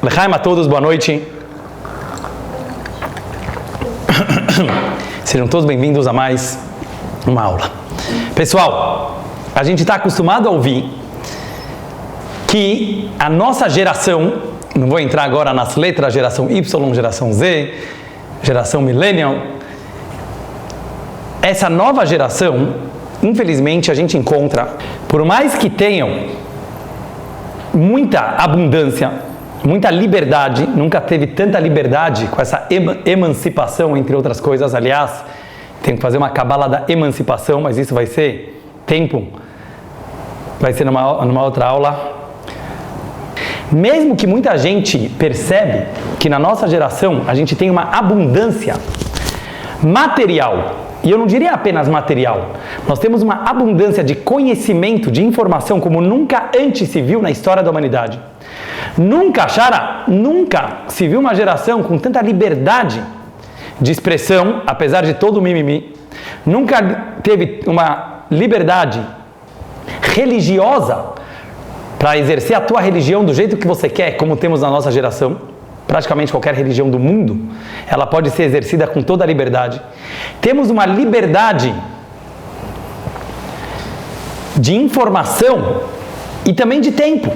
Lechaim a todos, boa noite. Sejam todos bem-vindos a mais uma aula. Pessoal, a gente está acostumado a ouvir que a nossa geração, não vou entrar agora nas letras, geração Y, geração Z, geração Millennial, essa nova geração, infelizmente, a gente encontra, por mais que tenham muita abundância, muita liberdade, nunca teve tanta liberdade com essa emancipação, entre outras coisas. Aliás, tem que fazer uma cabala da emancipação, mas isso vai ser tempo, vai ser numa outra aula. Mesmo que muita gente percebe que na nossa geração a gente tem uma abundância material, e eu não diria apenas material, nós temos uma abundância de conhecimento, de informação como nunca antes se viu na história da humanidade. Nunca se viu uma geração com tanta liberdade de expressão, apesar de todo o mimimi. Nunca teve uma liberdade religiosa para exercer a tua religião do jeito que você quer, como temos na nossa geração. Praticamente qualquer religião do mundo, ela pode ser exercida com toda a liberdade. Temos uma liberdade de informação e também de tempo,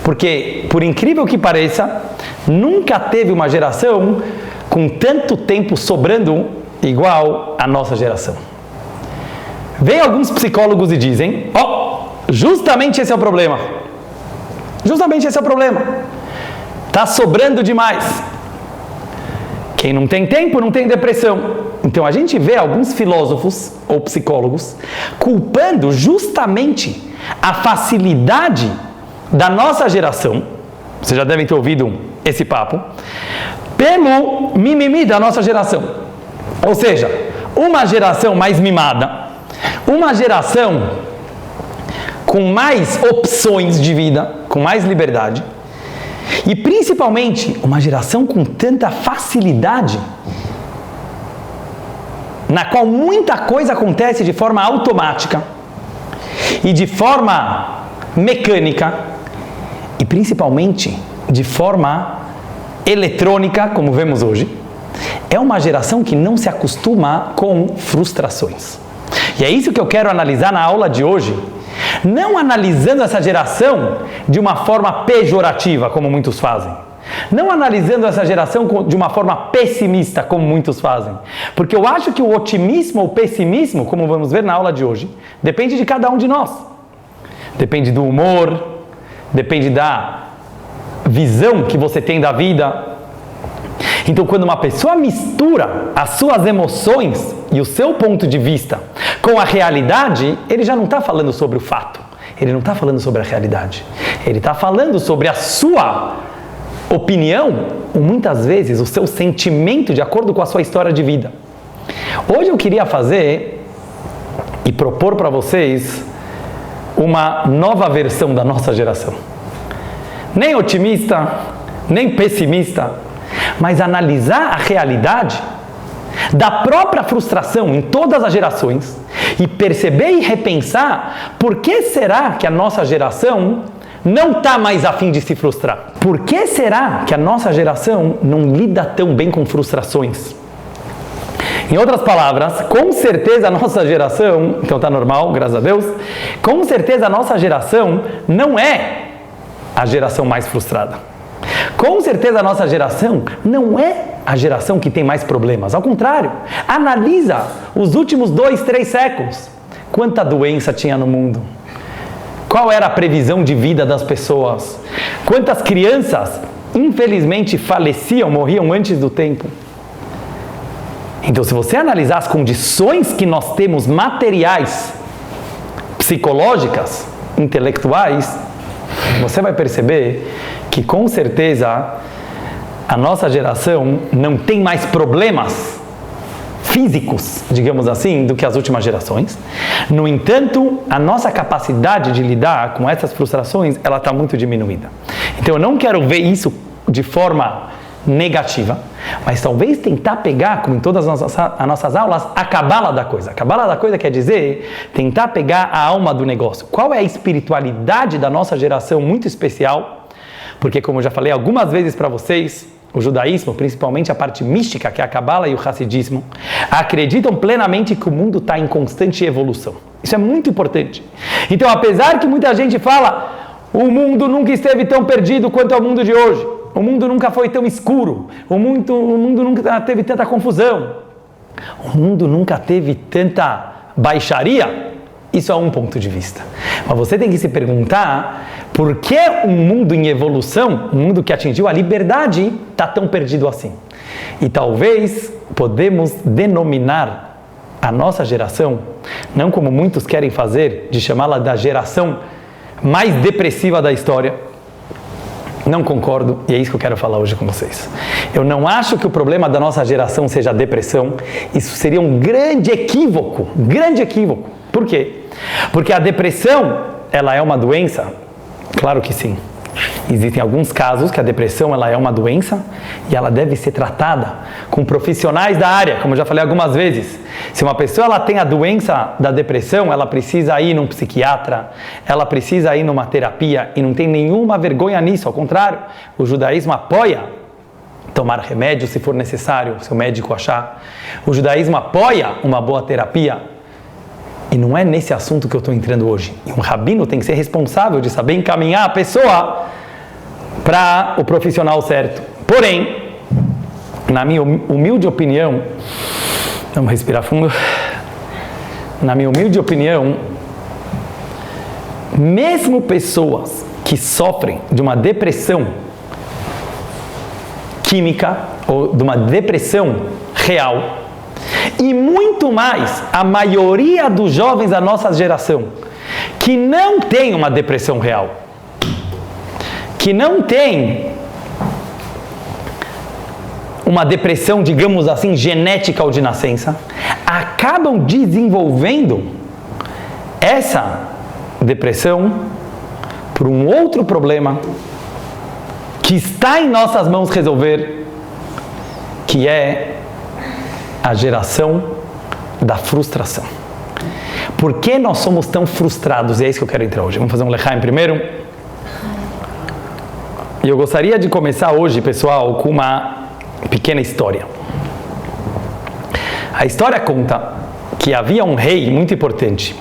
porque, por incrível que pareça, nunca teve uma geração com tanto tempo sobrando igual a nossa geração. Vem alguns psicólogos e dizem, justamente esse é o problema. Justamente esse é o problema. Está sobrando demais. Quem não tem tempo não tem depressão. Então a gente vê alguns filósofos ou psicólogos culpando justamente a facilidade da nossa geração, vocês já devem ter ouvido esse papo, pelo mimimi da nossa geração. Ou seja, uma geração mais mimada, uma geração com mais opções de vida, com mais liberdade, e principalmente uma geração com tanta facilidade, na qual muita coisa acontece de forma automática e de forma mecânica e principalmente de forma eletrônica, como vemos hoje. É uma geração que não se acostuma com frustrações. E é isso que eu quero analisar na aula de hoje. Não analisando essa geração de uma forma pejorativa, como muitos fazem. Não analisando essa geração de uma forma pessimista, como muitos fazem. Porque eu acho que o otimismo ou pessimismo, como vamos ver na aula de hoje, depende de cada um de nós. Depende do humor, depende da visão que você tem da vida. Então, quando uma pessoa mistura as suas emoções e o seu ponto de vista com a realidade, ele já não está falando sobre o fato, ele não está falando sobre a realidade, ele está falando sobre a sua opinião, ou muitas vezes o seu sentimento de acordo com a sua história de vida. Hoje eu queria fazer e propor para vocês uma nova versão da nossa geração. Nem otimista, nem pessimista, mas analisar a realidade da própria frustração em todas as gerações e perceber e repensar por que será que a nossa geração não está mais a fim de se frustrar. Por que será que a nossa geração não lida tão bem com frustrações? Em outras palavras, com certeza a nossa geração, então está normal, graças a Deus, com certeza a nossa geração não é a geração mais frustrada. Com certeza a nossa geração não é a geração que tem mais problemas. Ao contrário, analisa os últimos 2, 3 séculos. Quanta doença tinha no mundo? Qual era a previsão de vida das pessoas? Quantas crianças, infelizmente, faleciam, morriam antes do tempo? Então, se você analisar as condições que nós temos materiais, psicológicas, intelectuais, você vai perceber que com certeza a nossa geração não tem mais problemas físicos, digamos assim, do que as últimas gerações. No entanto, a nossa capacidade de lidar com essas frustrações, ela está muito diminuída. Então eu não quero ver isso de forma negativa, mas talvez tentar pegar, como em todas as nossas aulas, a cabala da coisa. A cabala da coisa quer dizer tentar pegar a alma do negócio. Qual é a espiritualidade da nossa geração muito especial? Porque, como eu já falei algumas vezes para vocês, o judaísmo, principalmente a parte mística, que é a Cabala e o Hassidismo, acreditam plenamente que o mundo está em constante evolução. Isso é muito importante. Então, apesar que muita gente fala, o mundo nunca esteve tão perdido quanto é o mundo de hoje, o mundo nunca foi tão escuro, o mundo nunca teve tanta confusão, o mundo nunca teve tanta baixaria. Isso é um ponto de vista. Mas você tem que se perguntar por que um mundo em evolução, um mundo que atingiu a liberdade, está tão perdido assim. E talvez podemos denominar a nossa geração, não como muitos querem fazer, de chamá-la da geração mais depressiva da história. Não concordo, e é isso que eu quero falar hoje com vocês. Eu não acho que o problema da nossa geração seja a depressão. Isso seria um grande equívoco, grande equívoco. Por quê? Porque a depressão, ela é uma doença? Claro que sim. Existem alguns casos que a depressão ela é uma doença e ela deve ser tratada com profissionais da área, como eu já falei algumas vezes. Se uma pessoa ela tem a doença da depressão, ela precisa ir num psiquiatra, ela precisa ir numa terapia e não tem nenhuma vergonha nisso. Ao contrário, o judaísmo apoia tomar remédio se for necessário, se o médico achar. O judaísmo apoia uma boa terapia. E não é nesse assunto que eu estou entrando hoje. E um rabino tem que ser responsável de saber encaminhar a pessoa para o profissional certo. Porém, na minha humilde opinião, vamos respirar fundo. Na minha humilde opinião, mesmo pessoas que sofrem de uma depressão química ou de uma depressão real, e muito mais a maioria dos jovens da nossa geração que não tem uma depressão real, que não tem uma depressão, digamos assim, genética ou de nascença, acabam desenvolvendo essa depressão por um outro problema que está em nossas mãos resolver, que é a geração da frustração. Por que nós somos tão frustrados? E é isso que eu quero entrar hoje. Vamos fazer um Lechaim primeiro. E eu gostaria de começar hoje, pessoal, com uma pequena história. A história conta que havia um rei muito importante.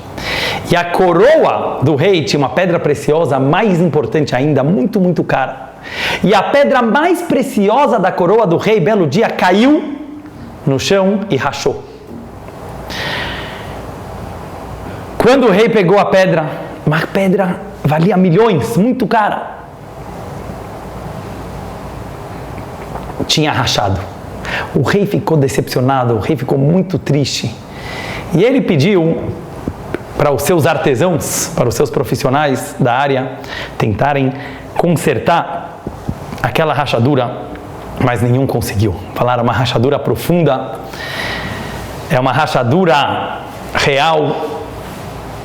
E a coroa do rei tinha uma pedra preciosa mais importante ainda, muito, muito cara. E a pedra mais preciosa da coroa do rei, belo dia, caiu no chão e rachou. Quando o rei pegou a pedra, uma pedra valia milhões, muito cara, tinha rachado. O rei ficou decepcionado, o rei ficou muito triste. E ele pediu para os seus artesãos, para os seus profissionais da área, tentarem consertar aquela rachadura, mas nenhum conseguiu. Falaram, uma rachadura profunda, é uma rachadura real,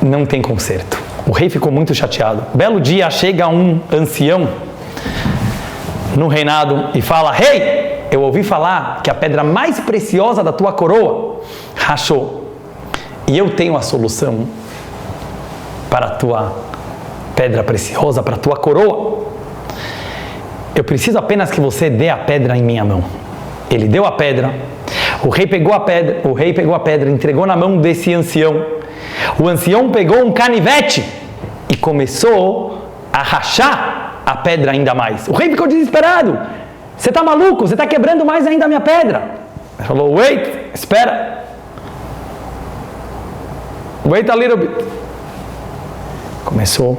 não tem conserto. O rei ficou muito chateado. Belo dia chega um ancião no reinado e fala, rei, eu ouvi falar que a pedra mais preciosa da tua coroa rachou. E eu tenho a solução para a tua pedra preciosa, para a tua coroa. Eu preciso apenas que você dê a pedra em minha mão. Ele deu a pedra. O rei pegou a pedra, entregou na mão desse ancião. O ancião pegou um canivete e começou a rachar a pedra ainda mais. O rei ficou desesperado. Você está maluco? Você está quebrando mais ainda a minha pedra. Ele falou, espera. Wait a little bit. Começou.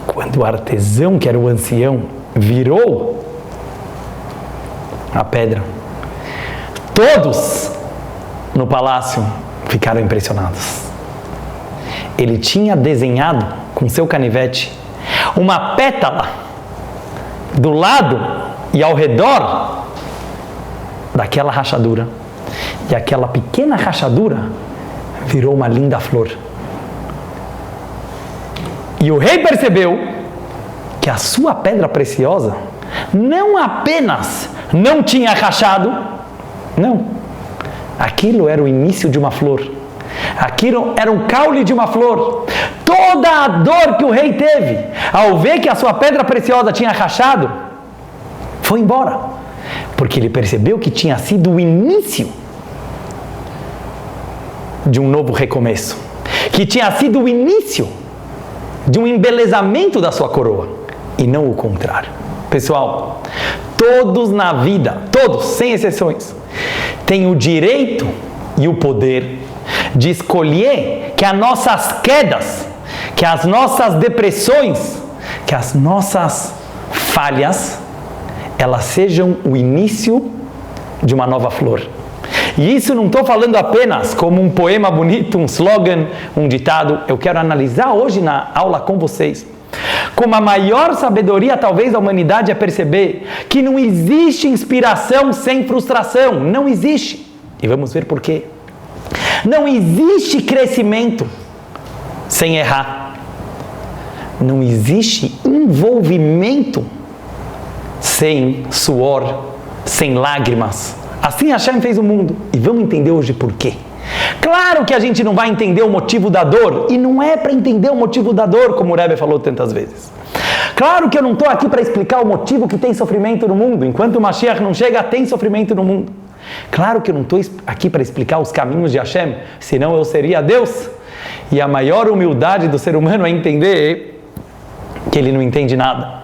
Quando o artesão, que era o ancião, virou a pedra, todos no palácio ficaram impressionados. Ele tinha desenhado com seu canivete uma pétala do lado e ao redor daquela rachadura, e aquela pequena rachadura virou uma linda flor. E o rei percebeu que a sua pedra preciosa não apenas não tinha rachado, não, aquilo era o início de uma flor, aquilo era um caule de uma flor, Toda a dor que o rei teve ao ver que a sua pedra preciosa tinha rachado, foi embora, porque ele percebeu que tinha sido o início de um novo recomeço, que tinha sido o início de um embelezamento da sua coroa, e não o contrário. Pessoal, todos na vida, todos, sem exceções, têm o direito e o poder de escolher que as nossas quedas, que as nossas depressões, que as nossas falhas, elas sejam o início de uma nova flor. E isso não estou falando apenas como um poema bonito, um slogan, um ditado. Eu quero analisar hoje na aula com vocês como a maior sabedoria talvez da humanidade é perceber que não existe inspiração sem frustração. Não existe. E vamos ver por quê. Não existe crescimento sem errar. Não existe envolvimento sem suor, sem lágrimas. Assim Hashem fez o mundo. E vamos entender hoje por quê. Claro que a gente não vai entender o motivo da dor. E não é para entender o motivo da dor, como o Rebbe falou tantas vezes. Claro que eu não estou aqui para explicar o motivo que tem sofrimento no mundo. Enquanto o Mashiach não chega, tem sofrimento no mundo. Claro que eu não estou aqui para explicar os caminhos de Hashem. Senão eu seria Deus. E a maior humildade do ser humano é entender que ele não entende nada.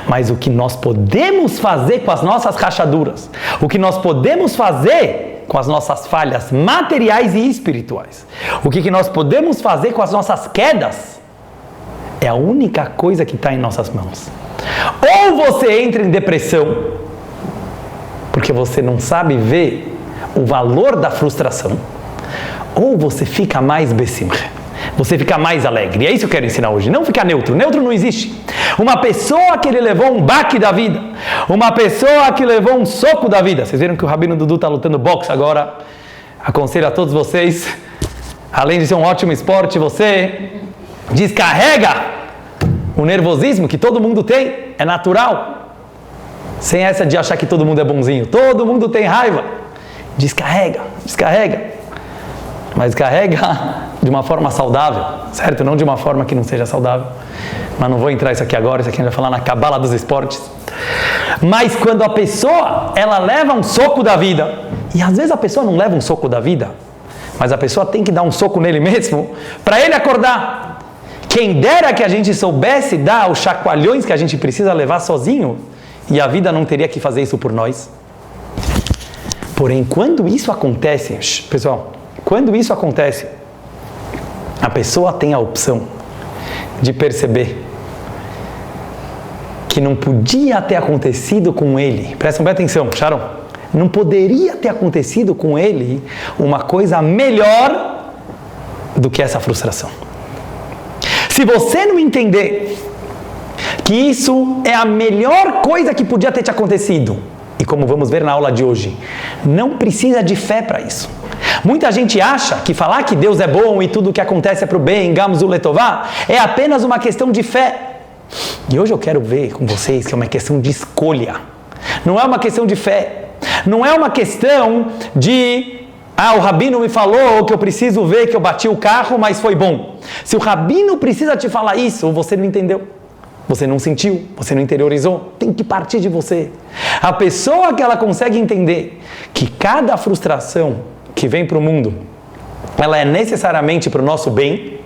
Mas o que nós podemos fazer com as nossas rachaduras, o que nós podemos fazer com as nossas falhas materiais e espirituais, o que nós podemos fazer com as nossas quedas, é a única coisa que está em nossas mãos. Ou você entra em depressão, porque você não sabe ver o valor da frustração, ou você fica mais besimcha. Você fica mais alegre. E é isso que eu quero ensinar hoje. Não ficar neutro. Neutro não existe. Uma pessoa que ele levou um baque da vida. Uma pessoa que levou um soco da vida. Vocês viram que o Rabino Dudu está lutando boxe agora. Aconselho a todos vocês. Além de ser um ótimo esporte, você descarrega o nervosismo que todo mundo tem. É natural. Sem essa de achar que todo mundo é bonzinho. Todo mundo tem raiva. Descarrega. Descarrega. Mas descarrega de uma forma saudável, certo? Não de uma forma que não seja saudável. Mas não vou entrar isso aqui agora, isso aqui a gente vai falar na cabala dos esportes. Mas quando a pessoa, ela leva um soco da vida, e às vezes a pessoa não leva um soco da vida, mas a pessoa tem que dar um soco nele mesmo, para ele acordar. Quem dera que a gente soubesse dar os chacoalhões que a gente precisa levar sozinho, e a vida não teria que fazer isso por nós. Porém, quando isso acontece, pessoal, quando isso acontece, a pessoa tem a opção de perceber que não podia ter acontecido com ele. Prestem bem atenção, Sharon. Não poderia ter acontecido com ele uma coisa melhor do que essa frustração. Se você não entender que isso é a melhor coisa que podia ter te acontecido, e como vamos ver na aula de hoje, não precisa de fé para isso. Muita gente acha que falar que Deus é bom e tudo o que acontece é para o bem, Gamzu Letová, é apenas uma questão de fé. E hoje eu quero ver com vocês que é uma questão de escolha. Não é uma questão de fé. Não é uma questão de, o Rabino me falou que eu preciso ver que eu bati o carro, mas foi bom. Se o Rabino precisa te falar isso, você não entendeu. Você não sentiu, você não interiorizou, tem que partir de você. A pessoa que ela consegue entender que cada frustração que vem para o mundo, ela é necessariamente para o nosso bem.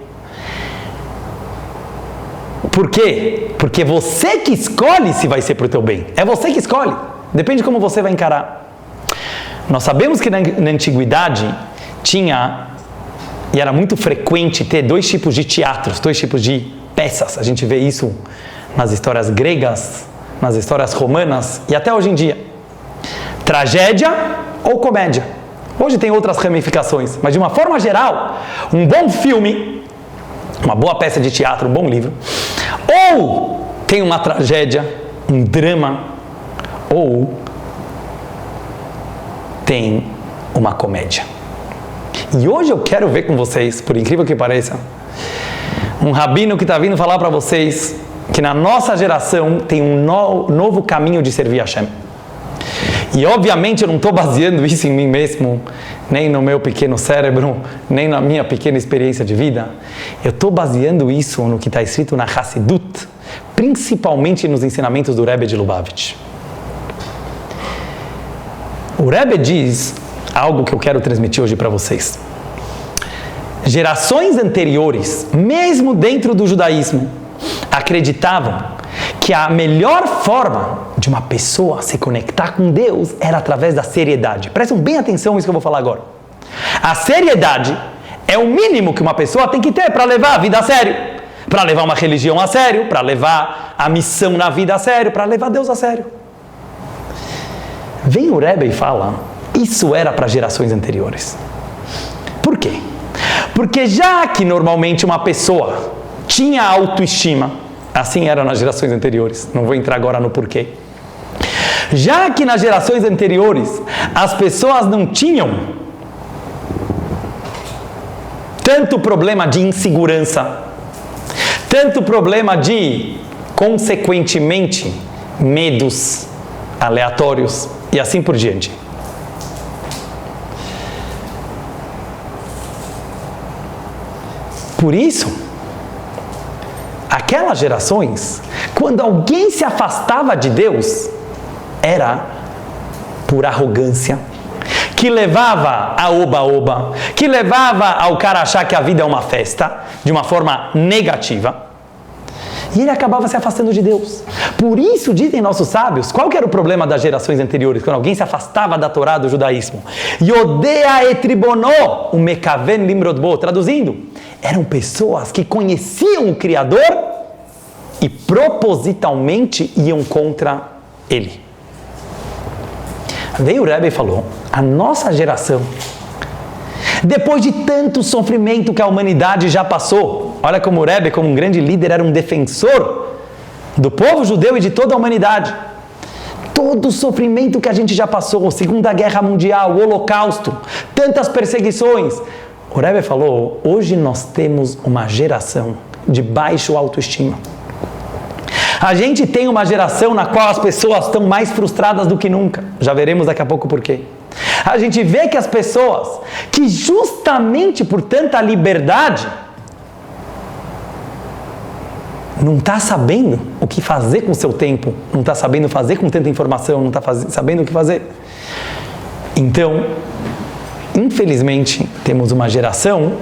Por quê? Porque você que escolhe se vai ser para o teu bem. É você que escolhe. Depende de como você vai encarar. Nós sabemos que na antiguidade tinha, e era muito frequente ter dois tipos de teatros, dois tipos de peças. A gente vê isso nas histórias gregas, nas histórias romanas e até hoje em dia. Tragédia ou comédia. Hoje tem outras ramificações, mas de uma forma geral, um bom filme, uma boa peça de teatro, um bom livro, ou tem uma tragédia, um drama, ou tem uma comédia. E hoje eu quero ver com vocês, por incrível que pareça, um rabino que está vindo falar para vocês que na nossa geração tem um novo caminho de servir a Hashem. E obviamente eu não estou baseando isso em mim mesmo, nem no meu pequeno cérebro, nem na minha pequena experiência de vida. Eu estou baseando isso no que está escrito na Hassidut, principalmente nos ensinamentos do Rebbe de Lubavitch. O Rebbe diz algo que eu quero transmitir hoje para vocês. Gerações anteriores, mesmo dentro do judaísmo, acreditavam que a melhor forma de uma pessoa se conectar com Deus era através da seriedade. Prestem bem atenção nisso que eu vou falar agora. A seriedade é o mínimo que uma pessoa tem que ter para levar a vida a sério, para levar uma religião a sério, para levar a missão na vida a sério, para levar Deus a sério. Vem o Rebbe e fala, isso era para gerações anteriores. Por quê? Porque já que normalmente uma pessoa tinha autoestima, assim era nas gerações anteriores, não vou entrar agora no porquê. Já que nas gerações anteriores as pessoas não tinham tanto problema de insegurança, tanto problema de, consequentemente, medos aleatórios e assim por diante. Por isso, aquelas gerações, quando alguém se afastava de Deus, era por arrogância, que levava a oba-oba, que levava ao cara achar que a vida é uma festa, de uma forma negativa, e ele acabava se afastando de Deus. Por isso, dizem nossos sábios, qual que era o problema das gerações anteriores, quando alguém se afastava da Torá, do judaísmo? Yodea etribonó, o mekaven limrodbo, traduzindo, eram pessoas que conheciam o Criador e propositalmente iam contra Ele. Veio o Rebbe e falou, a nossa geração, depois de tanto sofrimento que a humanidade já passou, olha como o Rebbe, como um grande líder, era um defensor do povo judeu e de toda a humanidade. Todo o sofrimento que a gente já passou, Segunda Guerra Mundial, o Holocausto, tantas perseguições. O Rebbe falou, hoje nós temos uma geração de baixa autoestima. A gente tem uma geração na qual as pessoas estão mais frustradas do que nunca. Já veremos daqui a pouco por quê. A gente vê que as pessoas, que justamente por tanta liberdade, não está sabendo o que fazer com o seu tempo, não está sabendo fazer com tanta informação, não está sabendo o que fazer. Então, infelizmente, temos uma geração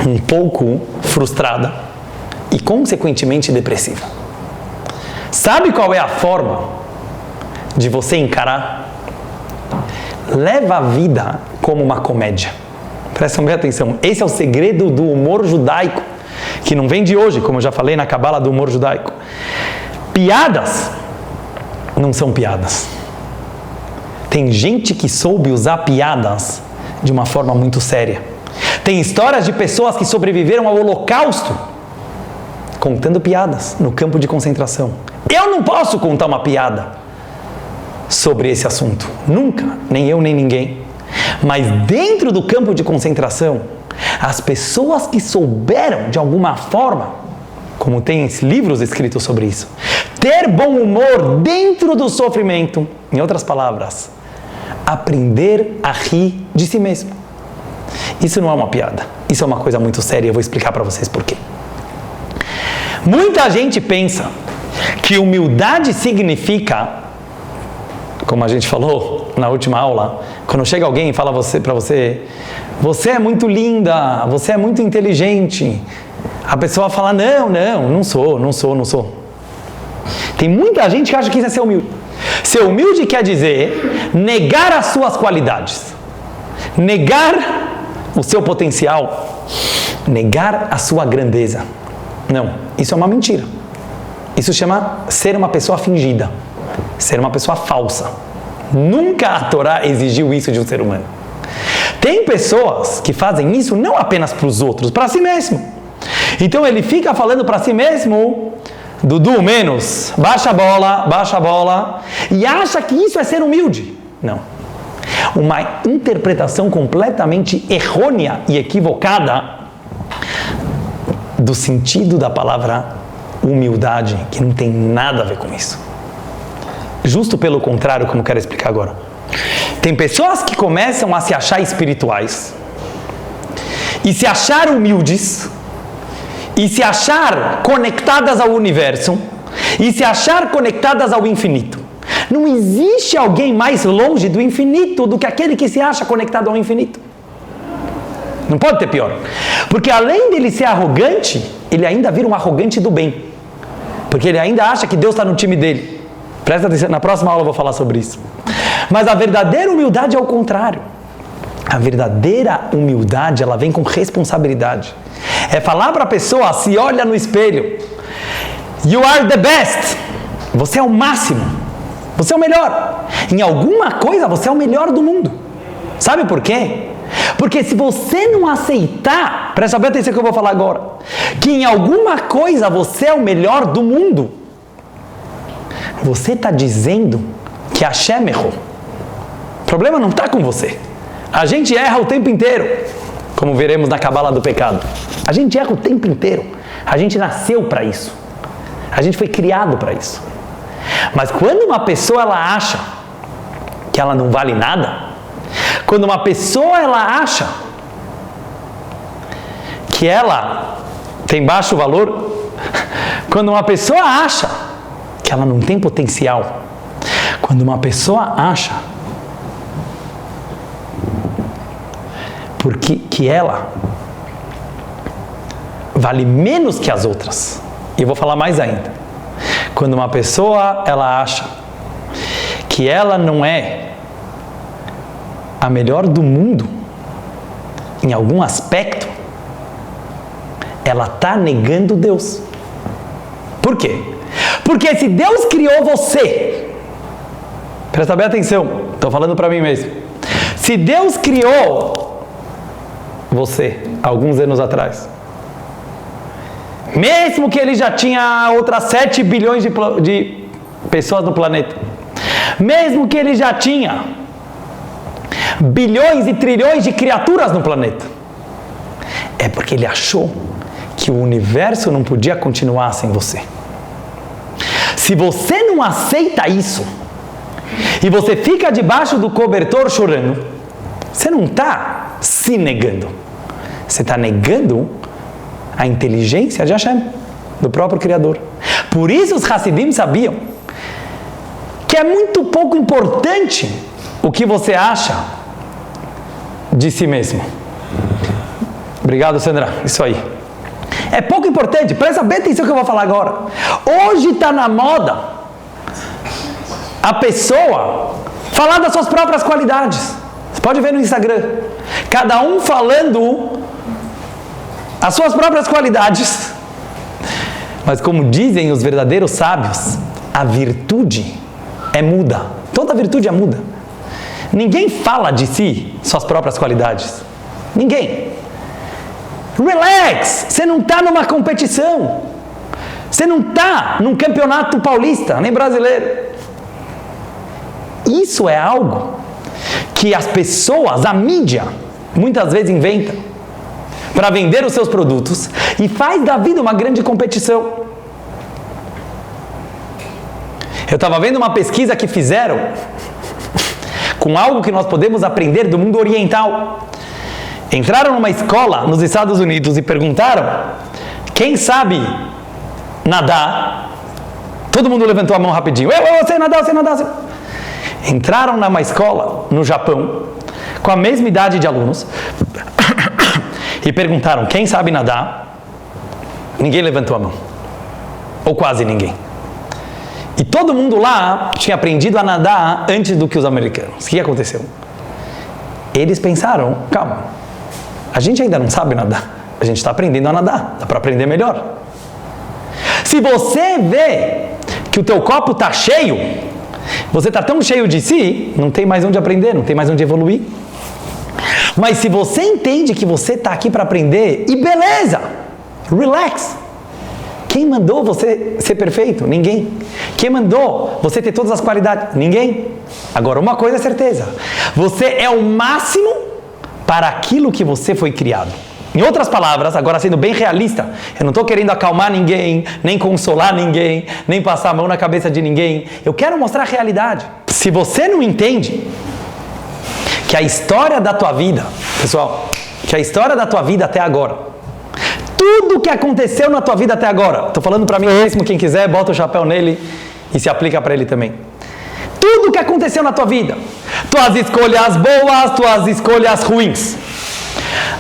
um pouco frustrada e, consequentemente, depressiva. Sabe qual é a forma de você encarar? Leva a vida como uma comédia. Prestem bem atenção. Esse é o segredo do humor judaico, que não vem de hoje, como eu já falei na Cabala do humor judaico. Piadas não são piadas. Tem gente que soube usar piadas de uma forma muito séria. Tem histórias de pessoas que sobreviveram ao Holocausto contando piadas no campo de concentração. Eu não posso contar uma piada sobre esse assunto. Nunca, nem eu, nem ninguém. Mas dentro do campo de concentração, as pessoas que souberam, de alguma forma, como tem livros escritos sobre isso, ter bom humor dentro do sofrimento, em outras palavras, aprender a rir de si mesmo. Isso não é uma piada. Isso é uma coisa muito séria e eu vou explicar para vocês por quê. Muita gente pensa que humildade significa, como a gente falou na última aula, quando chega alguém e fala para você, você é muito linda, você é muito inteligente, a pessoa fala, não sou. Tem muita gente que acha que isso é ser humilde. Ser humilde quer dizer negar as suas qualidades, negar o seu potencial, negar a sua grandeza. Não, isso é uma mentira. Isso chama ser uma pessoa fingida, ser uma pessoa falsa. Nunca a Torá exigiu isso de um ser humano. Tem pessoas que fazem isso não apenas para os outros, para si mesmo. Então ele fica falando para si mesmo, Dudu, menos, baixa a bola, e acha que isso é ser humilde. Não. Uma interpretação completamente errônea e equivocada do sentido da palavra humildade, que não tem nada a ver com isso. justo pelo contrário, como eu quero explicar agora. Tem pessoas que começam a se achar espirituais e se achar humildes e se achar conectadas ao universo e se achar conectadas ao infinito. Não existe alguém mais longe do infinito do que aquele que se acha conectado ao infinito. Não pode ter pior. Porque além dele ser arrogante, ele ainda vira um arrogante do bem. Porque ele ainda acha que Deus está no time dele. Presta atenção, na próxima aula eu vou falar sobre isso. Mas a verdadeira humildade é o contrário. A verdadeira humildade, ela vem com responsabilidade. É falar para a pessoa, se olha no espelho. You are the best. Você é o máximo. Você é o melhor. Em alguma coisa, você é o melhor do mundo. Sabe por quê? Porque se você não aceitar, presta bem atenção que eu vou falar agora, que em alguma coisa você é o melhor do mundo, você está dizendo que Hashem errou. O problema não está com você. A gente erra o tempo inteiro, como veremos na Cabala do Pecado. A gente erra o tempo inteiro. A gente nasceu para isso. A gente foi criado para isso. Mas quando uma pessoa ela acha que ela não vale nada, quando uma pessoa ela acha que ela tem baixo valor, quando uma pessoa acha que ela não tem potencial, quando uma pessoa acha que ela vale menos que as outras, e eu vou falar mais ainda, quando uma pessoa ela acha que ela não é a melhor do mundo em algum aspecto, ela está negando Deus. Por quê? Porque se Deus criou você, presta bem atenção, estou falando para mim mesmo. Se Deus criou você, alguns anos atrás, mesmo que ele já tinha outras 7 bilhões de pessoas no planeta, mesmo que ele já tinha bilhões e trilhões de criaturas no planeta, é porque ele achou que o universo não podia continuar sem você. Se você não aceita isso, e você fica debaixo do cobertor chorando, você não está se negando, você está negando a inteligência de Hashem, do próprio Criador. Por isso os Hassidim sabiam que é muito pouco importante o que você acha de si mesmo. Obrigado, Sandra. Isso aí. É pouco importante. Presta bem atenção que eu vou falar agora. Hoje está na moda a pessoa falar das suas próprias qualidades. Você pode ver no Instagram. Cada um falando as suas próprias qualidades. Mas como dizem os verdadeiros sábios, a virtude é muda. Toda virtude é muda. Ninguém fala de si suas próprias qualidades. Ninguém. Relax! Você não está numa competição. Você não está num campeonato paulista, nem brasileiro. Isso é algo que as pessoas, a mídia, muitas vezes inventa para vender os seus produtos e faz da vida uma grande competição. Eu estava vendo uma pesquisa que fizeram com algo que nós podemos aprender do mundo oriental. Entraram numa escola nos Estados Unidos e perguntaram: quem sabe nadar? Todo mundo levantou a mão rapidinho. Eu sei nadar, eu sei nadar. Entraram numa escola no Japão com a mesma idade de alunos e perguntaram: quem sabe nadar? Ninguém levantou a mão. Ou quase ninguém. E todo mundo lá tinha aprendido a nadar antes do que os americanos. O que aconteceu? Eles pensaram: calma, a gente ainda não sabe nadar. A gente está aprendendo a nadar. Dá para aprender melhor. Se você vê que o teu copo está cheio, você está tão cheio de si, não tem mais onde aprender, não tem mais onde evoluir. Mas se você entende que você está aqui para aprender, e beleza, relax. Quem mandou você ser perfeito? Ninguém. Quem mandou você ter todas as qualidades? Ninguém. Agora, uma coisa é certeza: você é o máximo para aquilo que você foi criado. Em outras palavras, agora sendo bem realista, eu não estou querendo acalmar ninguém, nem consolar ninguém, nem passar a mão na cabeça de ninguém. Eu quero mostrar a realidade. Se você não entende que a história da tua vida, pessoal, que a história da tua vida até agora, tudo que aconteceu na tua vida até agora, estou falando para mim mesmo, quem quiser, bota o chapéu nele e se aplica para ele também. Tudo que aconteceu na tua vida, tuas escolhas boas, tuas escolhas ruins,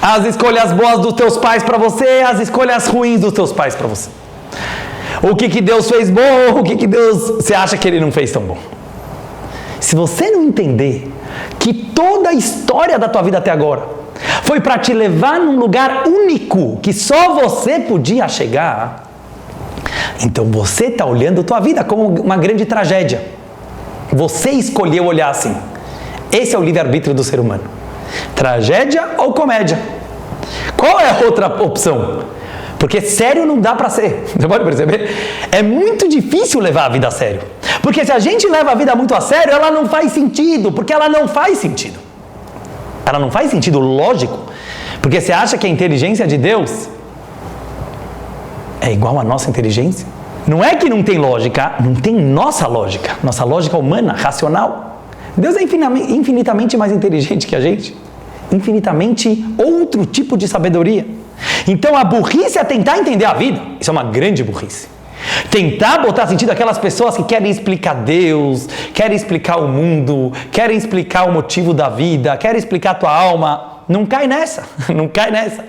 as escolhas boas dos teus pais para você, as escolhas ruins dos teus pais para você. O que Deus fez bom, o que Deus você acha que Ele não fez tão bom. Se você não entender que toda a história da tua vida até agora foi para te levar num lugar único que só você podia chegar, então você está olhando a tua vida como uma grande tragédia. Você escolheu olhar assim. Esse é o livre-arbítrio do ser humano. Tragédia ou comédia? Qual é a outra opção? Porque sério não dá para ser. Você pode perceber? É muito difícil levar a vida a sério. Porque se a gente leva a vida muito a sério, ela não faz sentido. Porque ela não faz sentido. Ela não faz sentido lógico. Porque você acha que a inteligência de Deus é igual à nossa inteligência? Não é que não tem lógica, não tem nossa lógica humana, racional. Deus é infinitamente mais inteligente que a gente, infinitamente outro tipo de sabedoria. Então a burrice é tentar entender a vida, isso é uma grande burrice. Tentar botar sentido àquelas pessoas que querem explicar Deus, querem explicar o mundo, querem explicar o motivo da vida, querem explicar a tua alma, não cai nessa, não cai nessa.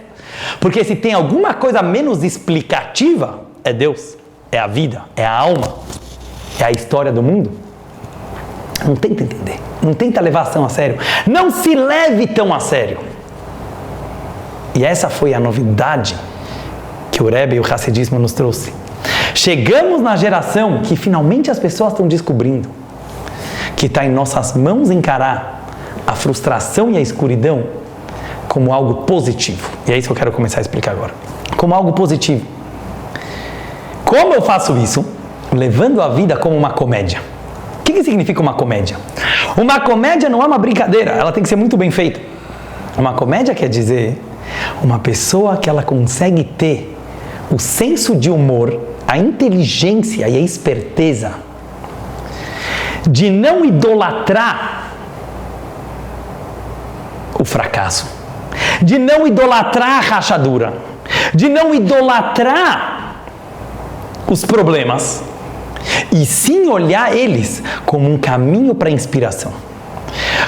Porque se tem alguma coisa menos explicativa, é Deus. É a vida, é a alma, é a história do mundo. Não tenta entender, não tenta levar a ação a sério, não se leve tão a sério. E essa foi a novidade que o Rebbe e o Hassidismo nos trouxe. Chegamos na geração que finalmente as pessoas estão descobrindo que está em nossas mãos encarar a frustração e a escuridão como algo positivo. E é isso que eu quero começar a explicar agora. Como algo positivo. Como eu faço isso? Levando a vida como uma comédia. O que significa uma comédia? Uma comédia não é uma brincadeira, ela tem que ser muito bem feita. Uma comédia quer dizer uma pessoa que ela consegue ter o senso de humor, a inteligência e a esperteza de não idolatrar o fracasso, de não idolatrar a rachadura, de não idolatrar os problemas, e sim olhar eles como um caminho para a inspiração,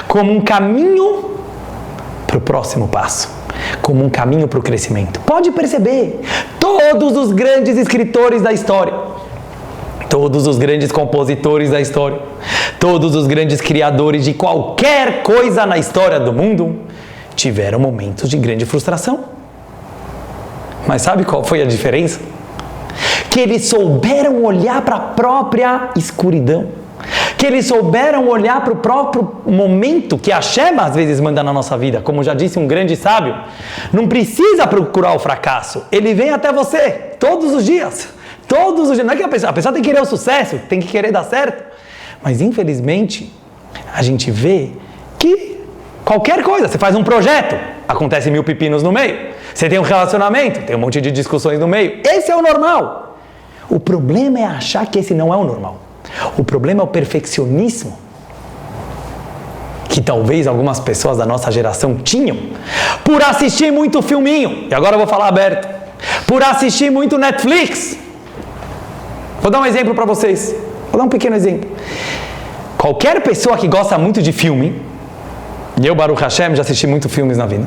como um caminho para o próximo passo, como um caminho para o crescimento. Pode perceber, todos os grandes escritores da história, todos os grandes compositores da história, todos os grandes criadores de qualquer coisa na história do mundo, tiveram momentos de grande frustração. Mas sabe qual foi a diferença? Que eles souberam olhar para a própria escuridão, que eles souberam olhar para o próprio momento que a Hashem às vezes manda na nossa vida. Como já disse um grande sábio, não precisa procurar o fracasso, ele vem até você todos os dias, todos os dias. Não é que a pessoa tem que querer o sucesso, tem que querer dar certo, mas infelizmente a gente vê que qualquer coisa, você faz um projeto, acontece 1000 pepinos no meio, você tem um relacionamento, tem um monte de discussões no meio, esse é o normal. O problema é achar que esse não é o normal. O problema é o perfeccionismo que talvez algumas pessoas da nossa geração tinham por assistir muito filminho. E agora eu vou falar aberto. Por assistir muito Netflix. Vou dar um exemplo para vocês. Vou dar um pequeno exemplo. Qualquer pessoa que gosta muito de filme, e eu, Baruch Hashem, já assisti muito filmes na vida,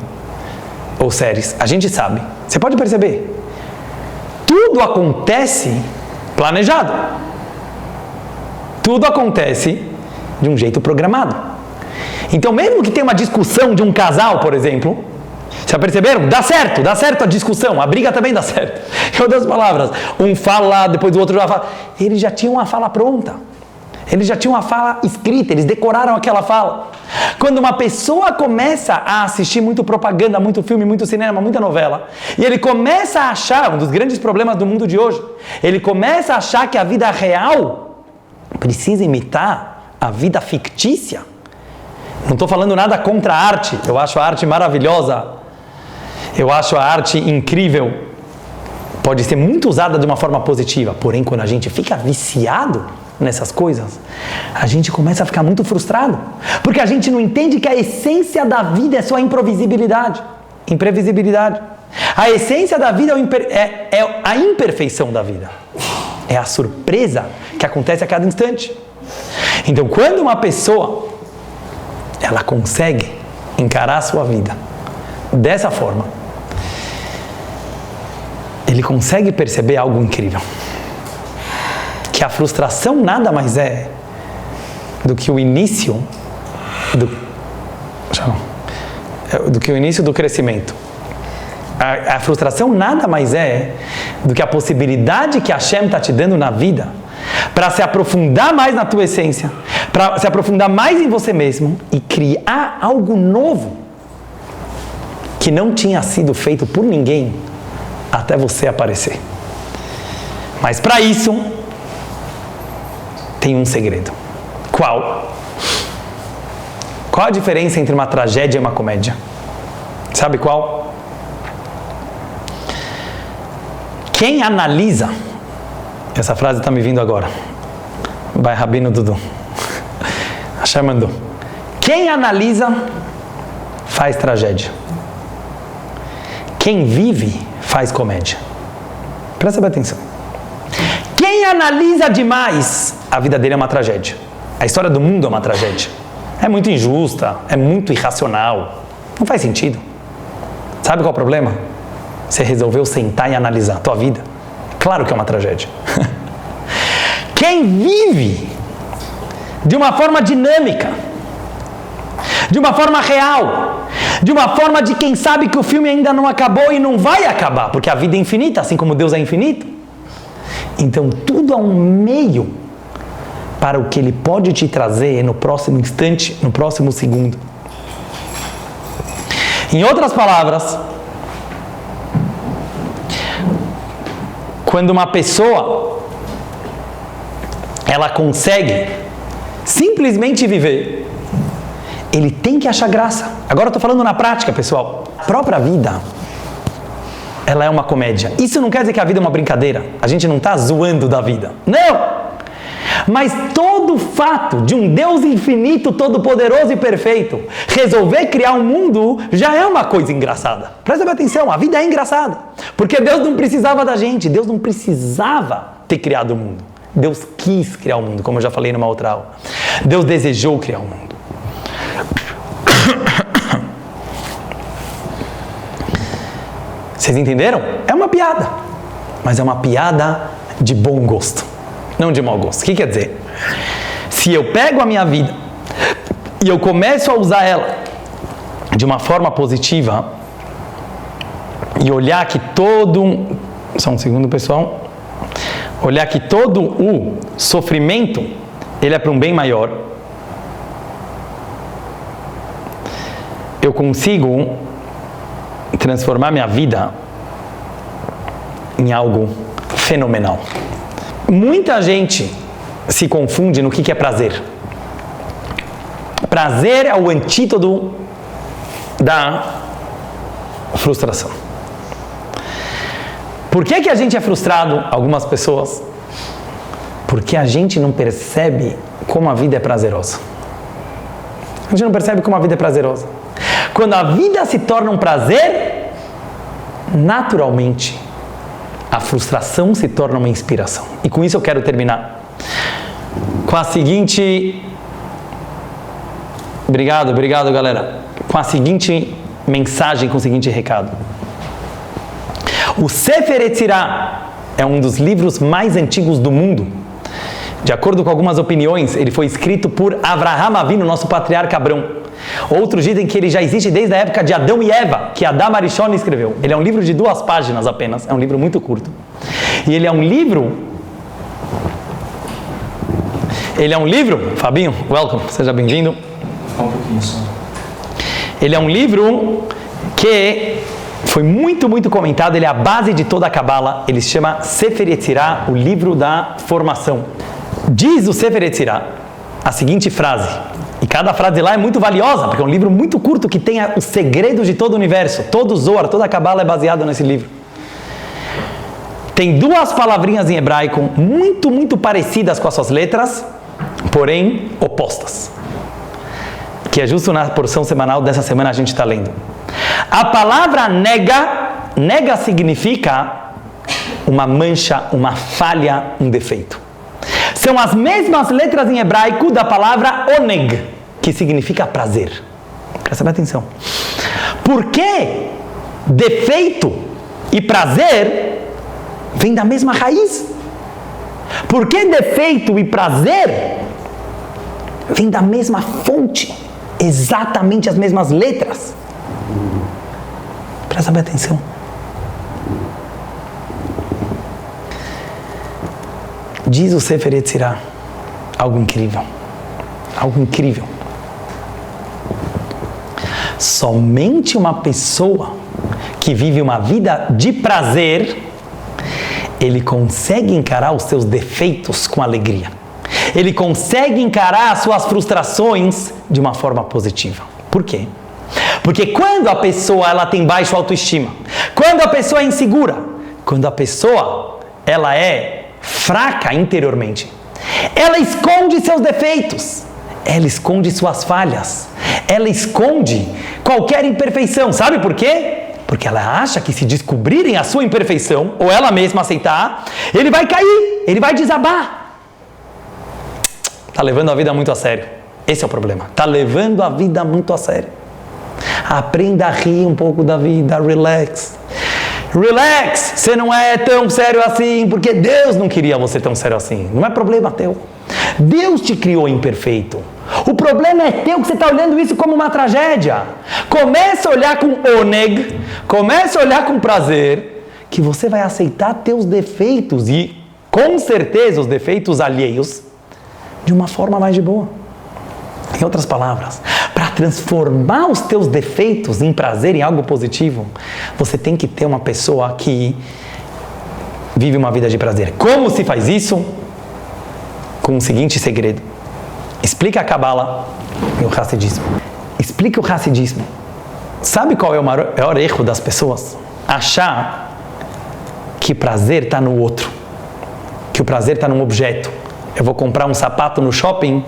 ou séries, a gente sabe. Você pode perceber. Tudo acontece planejado. Tudo acontece de um jeito programado. Então, mesmo que tenha uma discussão de um casal, por exemplo, já perceberam? Dá certo a discussão, a briga também dá certo. Em outras palavras, um fala, depois o outro já fala. Eles já tinham uma fala pronta. Eles já tinham uma fala escrita, eles decoraram aquela fala. Quando uma pessoa começa a assistir muito propaganda, muito filme, muito cinema, muita novela, e ele começa a achar, um dos grandes problemas do mundo de hoje, ele começa a achar que a vida real precisa imitar a vida fictícia. Não estou falando nada contra a arte, eu acho a arte maravilhosa. Eu acho a arte incrível, pode ser muito usada de uma forma positiva, porém quando a gente fica viciado nessas coisas, a gente começa a ficar muito frustrado, porque a gente não entende que a essência da vida é só a imprevisibilidade. A essência da vida é a imperfeição da vida, é a surpresa que acontece a cada instante. Então, quando uma pessoa ela consegue encarar a sua vida dessa forma, ele consegue perceber algo incrível. Que a frustração nada mais é do que o início do crescimento. A frustração nada mais é do que a possibilidade que a Hashem está te dando na vida para se aprofundar mais na tua essência, para se aprofundar mais em você mesmo e criar algo novo que não tinha sido feito por ninguém até você aparecer. Mas para isso tem um segredo. Qual? Qual a diferença entre uma tragédia e uma comédia? Sabe qual? Quem analisa, essa frase está me vindo agora, vai Rabino Dudu, Hashem mandou. Quem analisa faz tragédia. Quem vive faz comédia. Presta bem atenção. Quem analisa demais, a vida dele é uma tragédia. A história do mundo é uma tragédia. É muito injusta, é muito irracional. Não faz sentido. Sabe qual é o problema? Você resolveu sentar e analisar a tua vida. Claro que é uma tragédia. Quem vive de uma forma dinâmica, de uma forma real, de uma forma de quem sabe que o filme ainda não acabou e não vai acabar, porque a vida é infinita, assim como Deus é infinito. Então tudo é um meio para o que Ele pode te trazer no próximo instante, no próximo segundo. Em outras palavras, quando uma pessoa ela consegue simplesmente viver, ele tem que achar graça. Agora eu estou falando na prática, pessoal. A própria vida, ela é uma comédia. Isso não quer dizer que a vida é uma brincadeira. A gente não está zoando da vida. Não! Mas todo o fato de um Deus infinito, todo-poderoso e perfeito resolver criar um mundo já é uma coisa engraçada. Presta bem atenção, a vida é engraçada. Porque Deus não precisava da gente, Deus não precisava ter criado o mundo. Deus quis criar o mundo, como eu já falei numa outra aula. Deus desejou criar o mundo. Vocês entenderam? É uma piada, mas é uma piada de bom gosto, não de mau gosto. O que quer dizer? Se eu pego a minha vida e eu começo a usar ela de uma forma positiva e olhar que só um segundo, pessoal, olhar que todo o sofrimento ele é para um bem maior, eu consigo transformar minha vida em algo fenomenal. Muita gente se confunde no que é prazer. Prazer é o antídoto da frustração. Por que a gente é frustrado, algumas pessoas? Porque a gente não percebe como a vida é prazerosa. A gente não percebe como a vida é prazerosa. Quando a vida se torna um prazer, naturalmente, a frustração se torna uma inspiração. E com isso eu quero terminar com a seguinte... Obrigado, galera. Com a seguinte mensagem, com o seguinte recado. O Sefer Yetzirah é um dos livros mais antigos do mundo. De acordo com algumas opiniões, ele foi escrito por Avraham Avinu, nosso patriarca Abrão. Outros dizem que ele já existe desde a época de Adão e Eva, que Adam Arishon escreveu. Ele é um livro de 2 páginas apenas, é um livro muito curto. E ele é um livro... Fabinho, welcome, seja bem-vindo. Fala um pouquinho só. Ele é um livro que foi muito, muito comentado, ele é a base de toda a Kabbalah, ele se chama Sefer Yetzirah, o livro da formação. Diz o Sefer Yetzirah a seguinte frase: E cada frase lá é muito valiosa, porque é um livro muito curto que tem os segredos de todo o universo. Todo o Zohar, toda a Kabbalah é baseado nesse livro. Tem duas palavrinhas em hebraico muito, muito parecidas com as suas letras, porém opostas. Que é justo na porção semanal dessa semana a gente está lendo. A palavra nega significa uma mancha, uma falha, um defeito. São as mesmas letras em hebraico da palavra oneg, que significa prazer. Presta bem atenção. Por que defeito e prazer vêm da mesma raiz? Por que defeito e prazer vêm da mesma fonte? Exatamente as mesmas letras. Presta bem atenção. Diz o Sefer Yetzirah algo incrível. Algo incrível. Somente uma pessoa que vive uma vida de prazer, ele consegue encarar os seus defeitos com alegria. Ele consegue encarar as suas frustrações de uma forma positiva. Por quê? Porque quando a pessoa ela tem baixa autoestima, quando a pessoa é insegura, quando a pessoa ela é fraca interiormente, ela esconde seus defeitos, ela esconde suas falhas, ela esconde qualquer imperfeição. Sabe por quê? Porque ela acha que se descobrirem a sua imperfeição, ou ela mesma aceitar, ele vai cair, ele vai desabar. Está levando a vida muito a sério. Esse é o problema. Está levando a vida muito a sério. Aprenda a rir um pouco da vida, relax. Relax, você não é tão sério assim, porque Deus não queria você tão sério assim. Não é problema teu. Deus te criou imperfeito. O problema é teu que você está olhando isso como uma tragédia. Comece a olhar com oneg, comece a olhar com prazer, que você vai aceitar teus defeitos e, com certeza, os defeitos alheios de uma forma mais de boa. Em outras palavras, para transformar os teus defeitos em prazer, em algo positivo, você tem que ter uma pessoa que vive uma vida de prazer. Como se faz isso? Com o seguinte segredo. Explica a Kabbalah e o Hassidismo. Explica o Hassidismo. Sabe qual é o maior erro das pessoas? Achar que prazer está no outro. Que o prazer está num objeto. Eu vou comprar um sapato no shopping,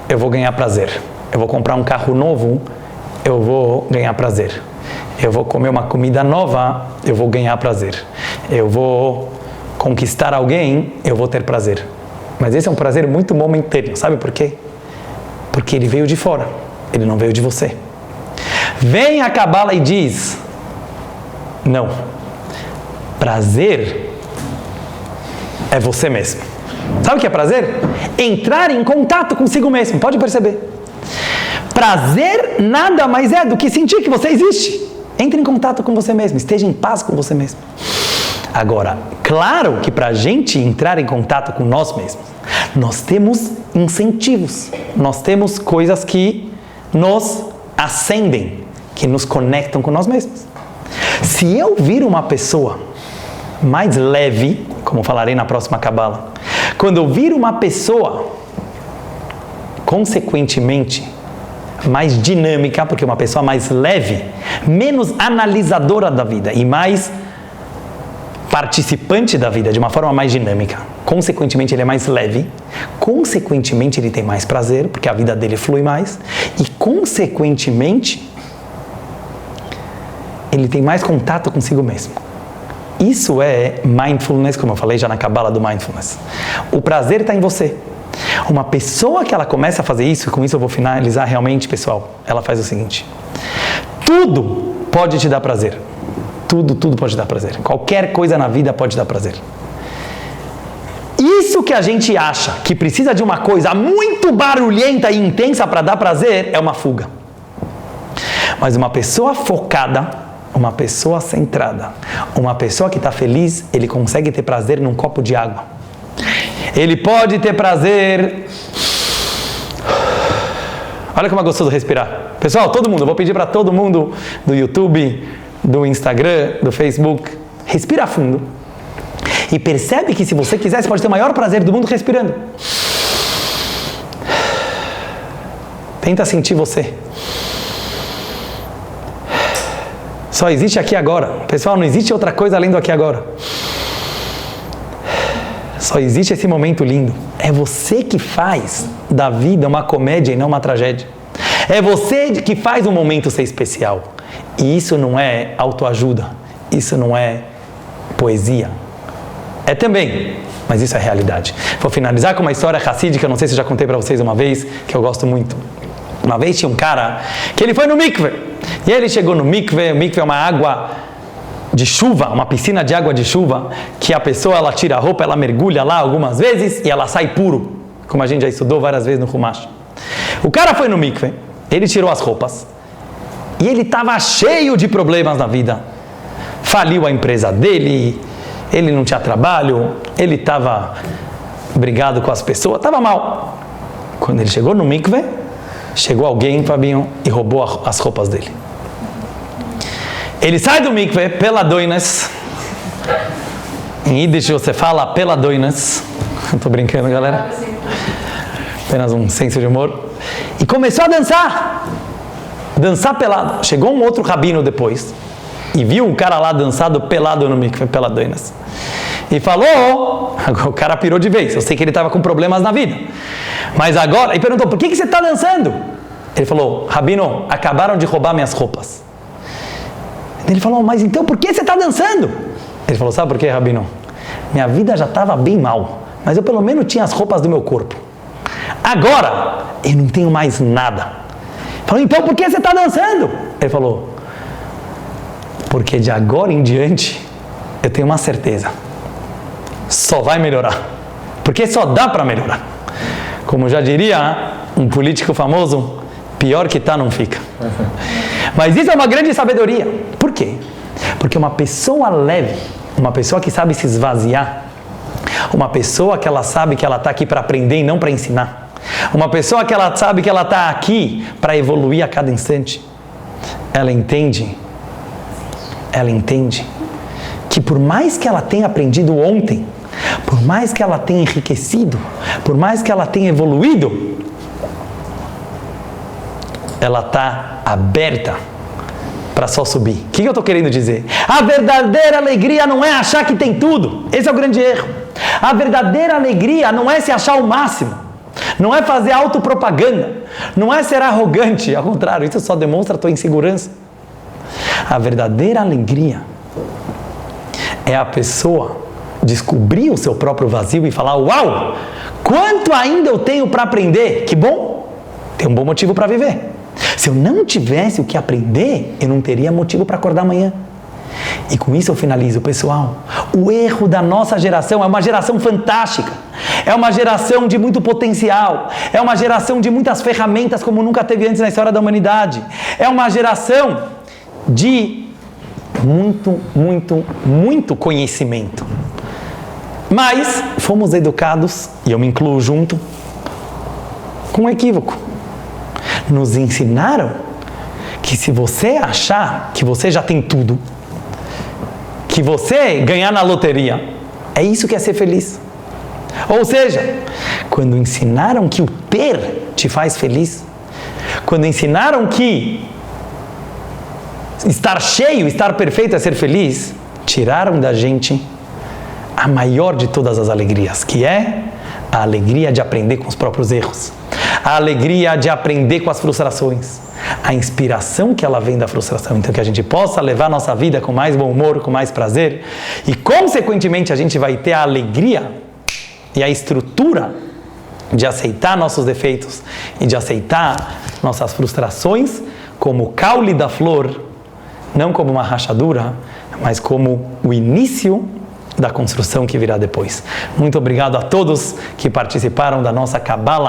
eu vou ganhar prazer. Eu vou comprar um carro novo, eu vou ganhar prazer. Eu vou comer uma comida nova, eu vou ganhar prazer. Eu vou conquistar alguém, eu vou ter prazer. Mas esse é um prazer muito momentâneo. Sabe por quê? Porque ele veio de fora, ele não veio de você. Vem a Kabbalah e diz, não, prazer é você mesmo. Sabe o que é prazer? Entrar em contato consigo mesmo, pode perceber. Prazer nada mais é do que sentir que você existe. Entre em contato com você mesmo, esteja em paz com você mesmo. Agora, claro que para a gente entrar em contato com nós mesmos, nós temos incentivos, nós temos coisas que nos acendem, que nos conectam com nós mesmos. Se eu vir uma pessoa mais leve, como falarei na próxima Kabbalah, quando eu vir uma pessoa, consequentemente, mais dinâmica, porque uma pessoa mais leve, menos analisadora da vida e mais participante da vida, de uma forma mais dinâmica, consequentemente ele é mais leve, consequentemente ele tem mais prazer, porque a vida dele flui mais, e consequentemente ele tem mais contato consigo mesmo. Isso é mindfulness, como eu falei já na Kabbalah do mindfulness. O prazer está em você. Uma pessoa que ela começa a fazer isso, e com isso eu vou finalizar realmente, pessoal, ela faz o seguinte: tudo pode te dar prazer. Tudo pode dar prazer. Qualquer coisa na vida pode dar prazer. Isso que a gente acha que precisa de uma coisa muito barulhenta e intensa para dar prazer é uma fuga. Mas uma pessoa focada, uma pessoa centrada, uma pessoa que está feliz, ele consegue ter prazer num copo de água. Ele pode ter prazer. Olha como é gostoso respirar. Pessoal, todo mundo, eu vou pedir para todo mundo do YouTube, do Instagram, do Facebook, respira fundo. E percebe que se você quiser, você pode ter o maior prazer do mundo respirando. Tenta sentir você. Só existe aqui agora. Pessoal, não existe outra coisa além do aqui agora. Só existe esse momento lindo. É você que faz da vida uma comédia e não uma tragédia. É você que faz o momento ser especial. E isso não é autoajuda. Isso não é poesia. É também, mas isso é realidade. Vou finalizar com uma história hassídica, não sei se eu já contei para vocês uma vez, que eu gosto muito. Uma vez tinha um cara que ele foi no mikve. E ele chegou no mikve. O mikve é uma água de chuva, uma piscina de água de chuva, que a pessoa, ela tira a roupa, ela mergulha lá algumas vezes e ela sai puro, como a gente já estudou várias vezes no Humash. O cara foi no mikve, ele tirou as roupas e ele estava cheio de problemas na vida. Faliu a empresa dele, ele não tinha trabalho, ele estava brigado com as pessoas, estava mal. Quando ele chegou no mikve, chegou alguém, Fabinho, e roubou as roupas dele. Ele sai do mikve, peladoinas. Em Yiddish você fala peladoinas. Não tô brincando, galera. Apenas um senso de humor. E começou a dançar. Dançar pelado. Chegou um outro rabino depois. E viu um cara lá dançado pelado no mikve, peladoinas. E falou, o cara pirou de vez. Eu sei que ele estava com problemas na vida. Mas agora, e perguntou, por que você está dançando? Ele falou, rabino, acabaram de roubar minhas roupas. Ele falou, mas então por que você está dançando? Ele falou, sabe por quê, rabino? Minha vida já estava bem mal, mas eu pelo menos tinha as roupas do meu corpo. Agora, eu não tenho mais nada. Ele falou, então por que você está dançando? Ele falou, porque de agora em diante, eu tenho uma certeza. Só vai melhorar. Porque só dá para melhorar. Como já diria um político famoso, pior que tá não fica. Mas isso é uma grande sabedoria. Por quê? Porque uma pessoa leve, uma pessoa que sabe se esvaziar, uma pessoa que ela sabe que ela está aqui para aprender e não para ensinar, uma pessoa que ela sabe que ela está aqui para evoluir a cada instante, ela entende que por mais que ela tenha aprendido ontem, por mais que ela tenha enriquecido, por mais que ela tenha evoluído, ela está aberta para só subir. O que eu estou querendo dizer? A verdadeira alegria não é achar que tem tudo. Esse é o grande erro. A verdadeira alegria não é se achar o máximo. Não é fazer autopropaganda. Não é ser arrogante. Ao contrário, isso só demonstra a tua insegurança. A verdadeira alegria é a pessoa descobrir o seu próprio vazio e falar, uau, quanto ainda eu tenho para aprender. Que bom, tem um bom motivo para viver. Se eu não tivesse o que aprender, eu não teria motivo para acordar amanhã. E com isso eu finalizo, pessoal. O erro da nossa geração é uma geração fantástica. É uma geração de muito potencial. É uma geração de muitas ferramentas como nunca teve antes na história da humanidade. É uma geração de muito conhecimento. Mas fomos educados, e eu me incluo junto, com um equívoco. Nos ensinaram que se você achar que você já tem tudo, que você ganhar na loteria, é isso que é ser feliz. Ou seja, quando ensinaram que o ter te faz feliz, quando ensinaram que estar cheio, estar perfeito é ser feliz, tiraram da gente a maior de todas as alegrias, que é a alegria de aprender com os próprios erros, a alegria de aprender com as frustrações, a inspiração que ela vem da frustração. Então que a gente possa levar a nossa vida com mais bom humor, com mais prazer, e consequentemente a gente vai ter a alegria e a estrutura de aceitar nossos defeitos e de aceitar nossas frustrações como o caule da flor, não como uma rachadura, mas como o início da construção que virá depois. Muito obrigado a todos que participaram da nossa Cabala